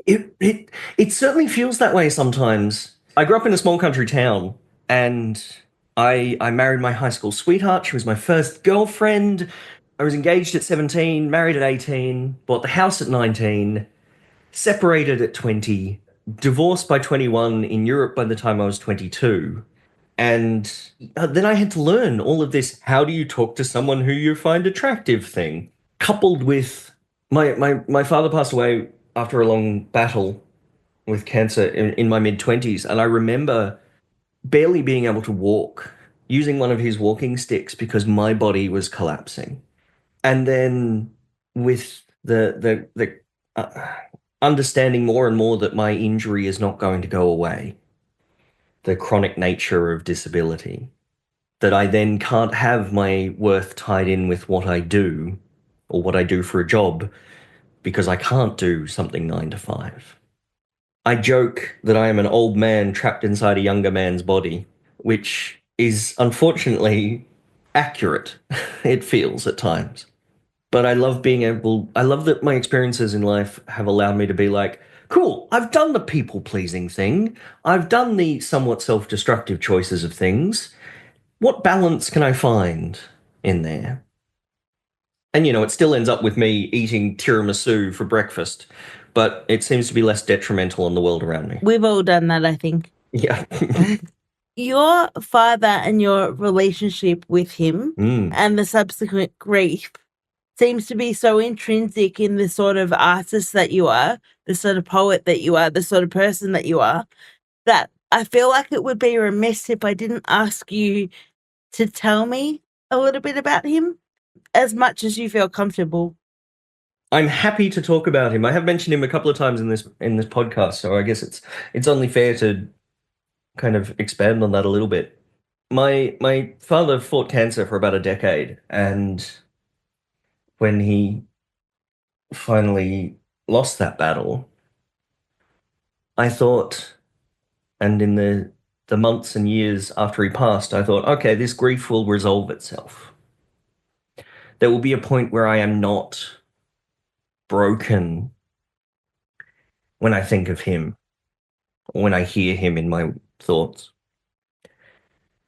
It certainly feels that way sometimes. I grew up in a small country town, and I married my high school sweetheart. She was my first girlfriend. I was engaged at 17, married at 18, bought the house at 19, separated at 20, divorced by 21 in Europe by the time I was 22. And then I had to learn all of this, how do you talk to someone who you find attractive thing, coupled with my father passed away after a long battle with cancer in my mid-20s. And I remember barely being able to walk, using one of his walking sticks because my body was collapsing. And then with the understanding more and more that my injury is not going to go away, the chronic nature of disability, that I then can't have my worth tied in with what I do or what I do for a job, because I can't do something 9 to 5. I joke that I am an old man trapped inside a younger man's body, which is unfortunately accurate, it feels at times. But I love that my experiences in life have allowed me to be like, cool, I've done the people-pleasing thing. I've done the somewhat self-destructive choices of things. What balance can I find in there? And, it still ends up with me eating tiramisu for breakfast, but it seems to be less detrimental on the world around me. We've all done that, I think. Yeah. Your father and your relationship with him and the subsequent grief seems to be so intrinsic in the sort of artist that you are, the sort of poet that you are, the sort of person that you are, that I feel like it would be remiss if I didn't ask you to tell me a little bit about him, as much as you feel comfortable. I'm happy to talk about him. I have mentioned him a couple of times in this podcast, so I guess it's only fair to kind of expand on that a little bit. My father fought cancer for about a decade, and when he finally lost that battle, I thought, and in the months and years after he passed, I thought, okay, this grief will resolve itself. There will be a point where I am not broken when I think of him, or when I hear him in my thoughts.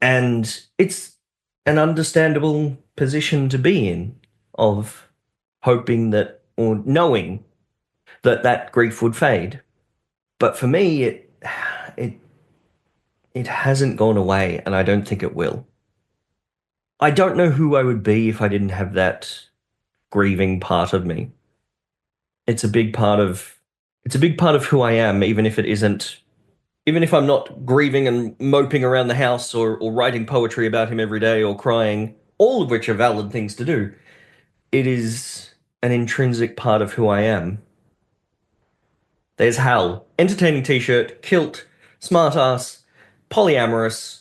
And it's an understandable position to be in, of hoping that, or knowing that grief would fade. But for me, it hasn't gone away, and I don't think it will. I don't know who I would be if I didn't have that grieving part of me. It's a big part of It's a big part of who I am, even if I'm not grieving and moping around the house or writing poetry about him every day or crying, all of which are valid things to do. It is an intrinsic part of who I am. There's Hal, entertaining t-shirt, kilt, smart ass, polyamorous,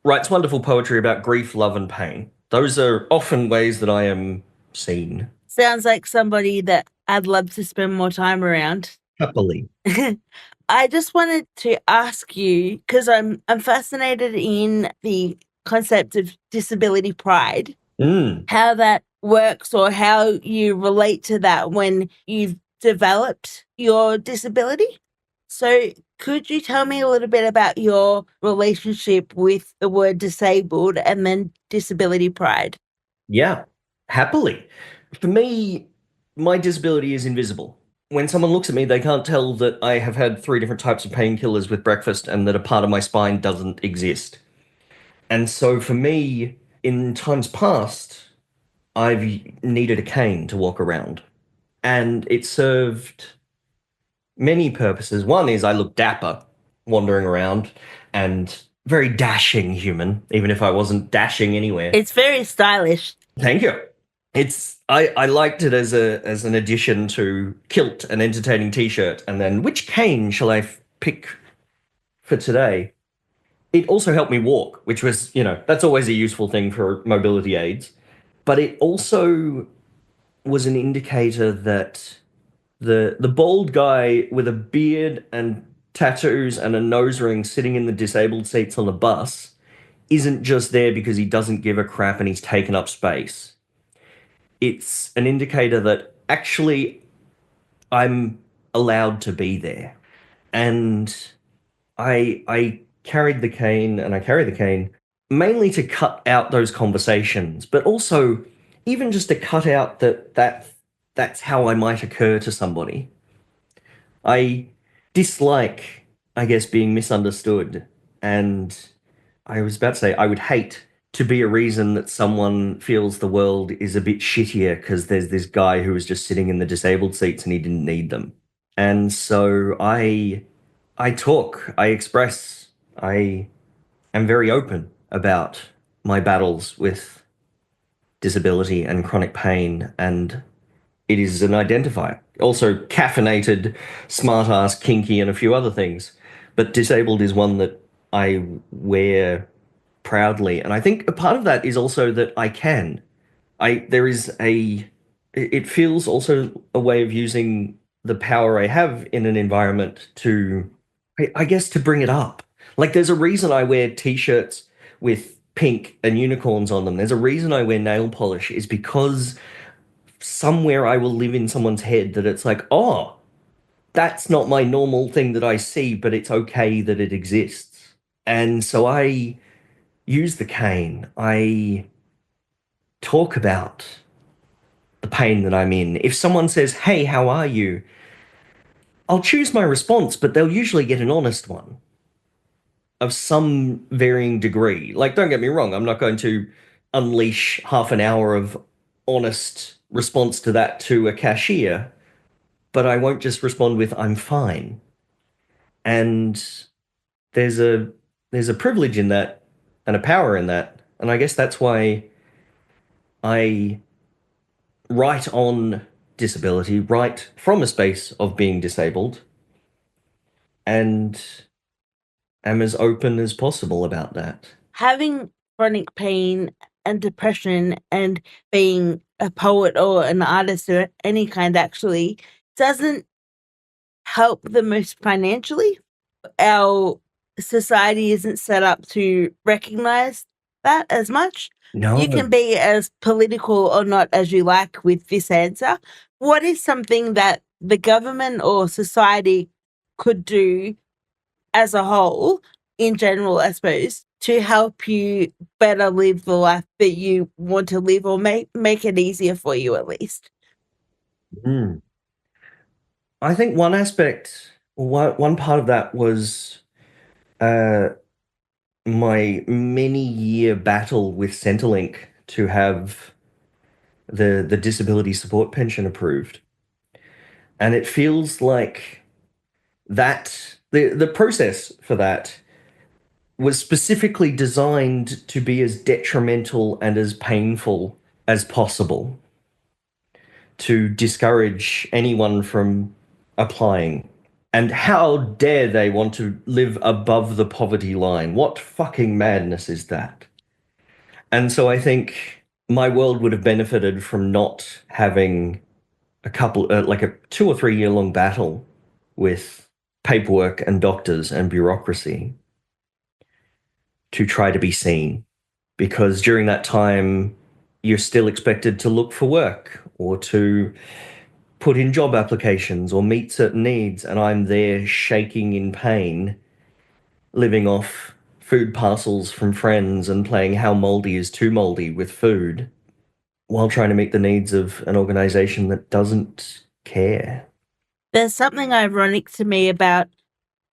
writes wonderful poetry about grief, love, and pain. Those are often ways that I am seen. Sounds like somebody that I'd love to spend more time around. Happily. I just wanted to ask you, because I'm fascinated in the concept of disability pride, how that works or how you relate to that when you've developed your disability. So could you tell me a little bit about your relationship with the word disabled and then disability pride? Yeah, happily. For me, my disability is invisible. When someone looks at me, they can't tell that I have had 3 different types of painkillers with breakfast and that a part of my spine doesn't exist. And so for me, in times past, I've needed a cane to walk around. And it served many purposes. One is I look dapper wandering around and very dashing human, even if I wasn't dashing anywhere. It's very stylish. Thank you. I liked it as an addition to kilt and entertaining t-shirt, and then which cane shall I pick for today? It also helped me walk, which was, that's always a useful thing for mobility aids. But it also was an indicator that the bald guy with a beard and tattoos and a nose ring sitting in the disabled seats on the bus isn't just there because he doesn't give a crap and he's taken up space. It's an indicator that actually I'm allowed to be there. And I carried the cane and I carry the cane mainly to cut out those conversations, but also even just to cut out that's how I might occur to somebody. I dislike, I guess, being misunderstood. And I was about to say, I would hate to be a reason that someone feels the world is a bit shittier because there's this guy who was just sitting in the disabled seats and he didn't need them. And so I talk, I express, I am very open about my battles with disability and chronic pain, and it is an identifier. Also caffeinated, smart-ass, kinky, and a few other things. But disabled is one that I wear proudly. And I think a part of that is also that I can. It feels also a way of using the power I have in an environment to, I guess, to bring it up. Like there's a reason I wear t-shirts with pink and unicorns on them. There's a reason I wear nail polish is because somewhere I will live in someone's head that it's like, oh, that's not my normal thing that I see, but it's okay that it exists. And so I use the cane. I talk about the pain that I'm in. If someone says, hey, how are you? I'll choose my response, but they'll usually get an honest one of some varying degree. Like, don't get me wrong, I'm not going to unleash half an hour of honest response to that to a cashier, but I won't just respond with, I'm fine. And there's a privilege in that and a power in that. And I guess that's why I write on disability, write from a space of being disabled, and am as open as possible about that. Having chronic pain and depression and being a poet or an artist or any kind actually doesn't help the most financially. Our society isn't set up to recognize that as much. No. You can be as political or not as you like with this answer. What is something that the government or society could do as a whole, in general, I suppose, to help you better live the life that you want to live or make it easier for you at least? I think one aspect, one part of that was my many-year battle with Centrelink to have the disability support pension approved. And it feels like that the process for that was specifically designed to be as detrimental and as painful as possible to discourage anyone from applying. And how dare they want to live above the poverty line? What fucking madness is that? And so I think my world would have benefited from not having a couple, like a 2 or 3 year long battle with paperwork and doctors and bureaucracy to try to be seen. Because during that time, you're still expected to look for work or to put in job applications or meet certain needs. And I'm there shaking in pain, living off food parcels from friends and playing how moldy is too moldy with food while trying to meet the needs of an organization that doesn't care. There's something ironic to me about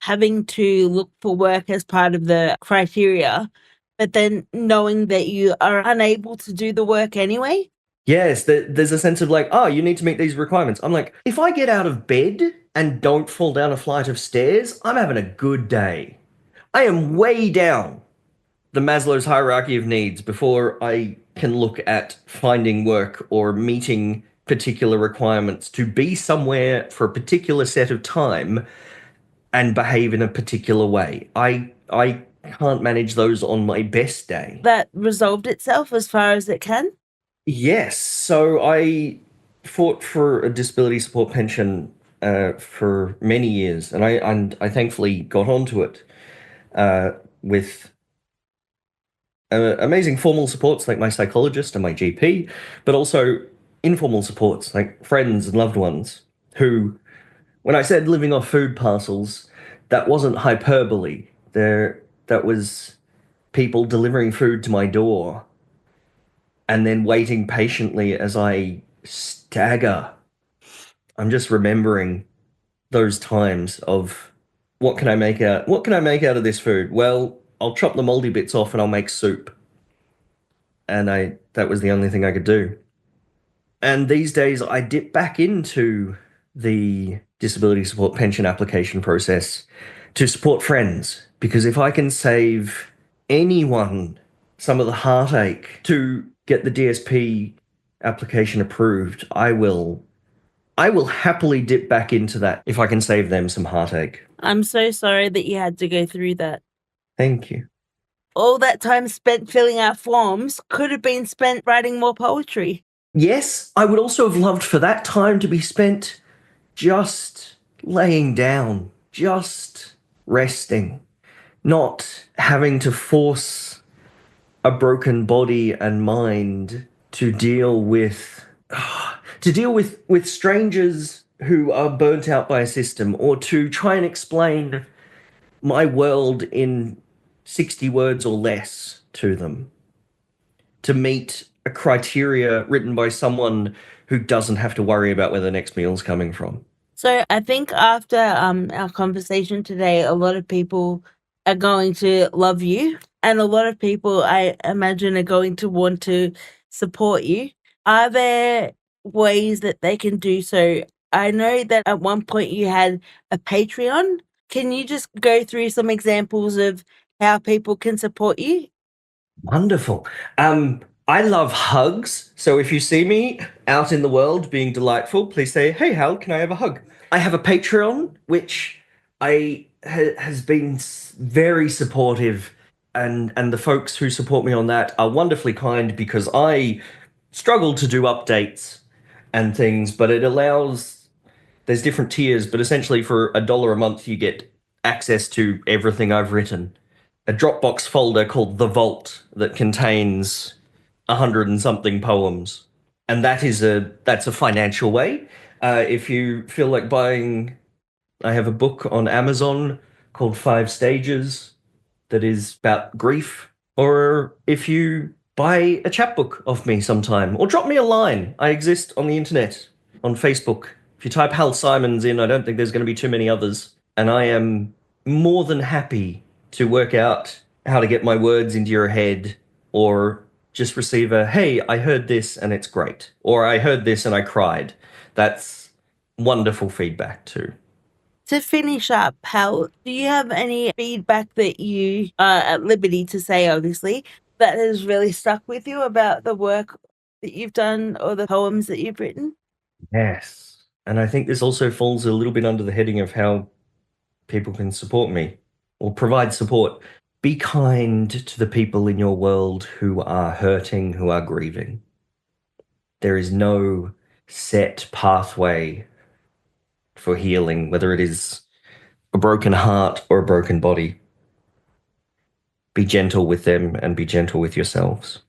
having to look for work as part of the criteria, but then knowing that you are unable to do the work anyway. Yes, there's a sense of like, oh, you need to meet these requirements. I'm like, if I get out of bed and don't fall down a flight of stairs, I'm having a good day. I am way down the Maslow's hierarchy of needs before I can look at finding work or meeting particular requirements to be somewhere for a particular set of time and behave in a particular way. I can't manage those on my best day. That resolved itself as far as it can. Yes, so I fought for a disability support pension for many years, and I thankfully got onto it with amazing formal supports like my psychologist and my GP, but also informal supports like friends and loved ones who, when I said living off food parcels, that wasn't hyperbole. That was people delivering food to my door and then waiting patiently as I stagger. I'm just remembering those times of what can I make out of this food? Well, I'll chop the moldy bits off and I'll make soup. And that was the only thing I could do. And these days I dip back into the disability support pension application process to support friends, because if I can save anyone some of the heartache to get the DSP application approved, I will happily dip back into that if I can save them some heartache. I'm so sorry that you had to go through that. Thank you. All that time spent filling out forms could have been spent writing more poetry. Yes, I would also have loved for that time to be spent just laying down, just resting, not having to force a broken body and mind to deal with strangers who are burnt out by a system, or to try and explain my world in 60 words or less to them, to meet a criteria written by someone who doesn't have to worry about where the next meal's coming from. So I think after our conversation today, a lot of people are going to love you, and a lot of people, I imagine, are going to want to support you. Are there ways that they can do so? I know that at one point you had a Patreon. Can you just go through some examples of how people can support you? Wonderful. I love hugs. So if you see me out in the world being delightful, please say, "Hey, Hal, can I have a hug?" I have a Patreon, which has been very supportive, and the folks who support me on that are wonderfully kind, because I struggle to do updates and things, but it allows. There's different tiers, but essentially for $1 a month, you get access to everything I've written. A Dropbox folder called The Vault that contains 100 and something poems. And that's a financial way. If you feel like buying, I have a book on Amazon called 5 Stages that is about grief. Or if you buy a chapbook of me sometime, or drop me a line. I exist on the internet, on Facebook. If you type Hal Simons in, I don't think there's going to be too many others. And I am more than happy to work out how to get my words into your head, or just receive a, "Hey, I heard this and it's great," or "I heard this and I cried." That's wonderful feedback too. To finish up, Hal, do you have any feedback that you are at liberty to say, obviously, that has really stuck with you about the work that you've done or the poems that you've written? Yes. And I think this also falls a little bit under the heading of how people can support me or provide support. Be kind to the people in your world who are hurting, who are grieving. There is no set pathway for healing, whether it is a broken heart or a broken body. Be gentle with them and be gentle with yourselves.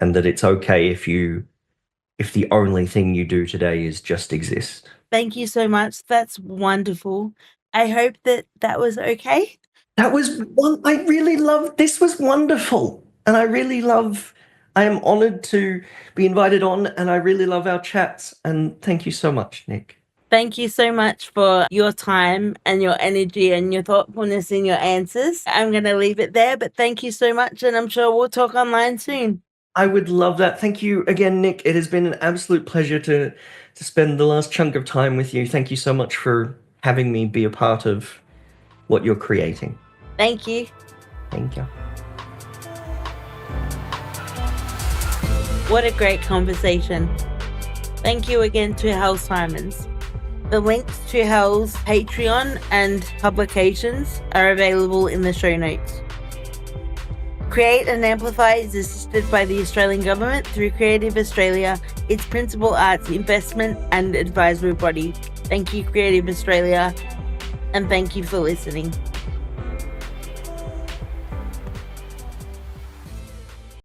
And that it's okay if the only thing you do today is just exist. Thank you so much. That's wonderful. I hope that was okay. That was one I really loved. This was wonderful. And I am honored to be invited on, and I really love our chats. And thank you so much, Nick. Thank you so much for your time and your energy and your thoughtfulness in your answers. I'm going to leave it there, but thank you so much, and I'm sure we'll talk online soon. I would love that. Thank you again, Nick. It has been an absolute pleasure to spend the last chunk of time with you. Thank you so much for having me be a part of what you're creating. Thank you. Thank you. What a great conversation. Thank you again to Hal Simons. The links to Hal's Patreon and publications are available in the show notes. Create and Amplify is assisted by the Australian Government through Creative Australia, its principal arts investment and advisory body. Thank you, Creative Australia, and thank you for listening.